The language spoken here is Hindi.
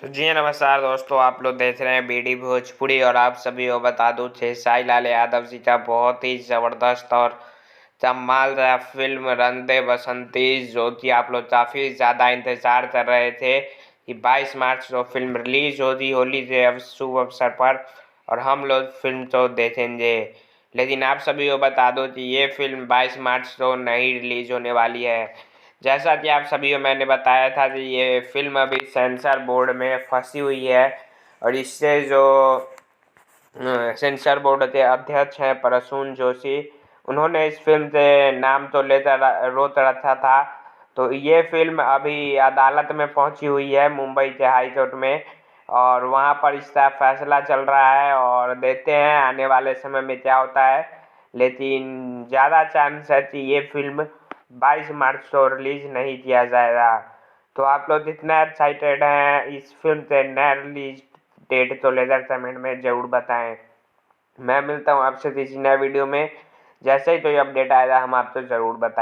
तो जी हाँ, नमस्कार दोस्तों। आप लोग देख रहे हैं बीडी भोजपुरी और आप सभी को बता दूं खेसारी लाल यादव जी का बहुत ही ज़बरदस्त और कमाल फिल्म रंग दे बसंती, जो कि आप लोग काफ़ी ज़्यादा इंतज़ार कर रहे थे कि 22 मार्च को फिल्म रिलीज होगी होली के शुभ अवसर पर और हम लोग फिल्म को देखेंगे। लेकिन आप सभी को बता दो कि ये फिल्म 22 मार्च को नहीं रिलीज होने वाली है। जैसा कि आप सभी को मैंने बताया था कि ये फिल्म अभी सेंसर बोर्ड में फंसी हुई है और इससे जो सेंसर बोर्ड के अध्यक्ष हैं प्रसून जोशी, उन्होंने इस फिल्म से नाम तो लेकर रोक रखा था। तो ये फिल्म अभी अदालत में पहुंची हुई है मुंबई के हाई कोर्ट में और वहां पर इसका फैसला चल रहा है और देखते हैं आने वाले समय में क्या होता है। लेकिन ज़्यादा चांस है कि ये फिल्म 22 मार्च को रिलीज नहीं किया जाएगा। तो आप लोग जितना एक्साइटेड हैं इस फिल्म से नया रिलीज डेट तो लेकर कमेंट में ज़रूर बताएं। मैं मिलता हूँ आपसे किसी नए वीडियो में। जैसे ही कोई अपडेट आएगा हम आपको ज़रूर बताएं।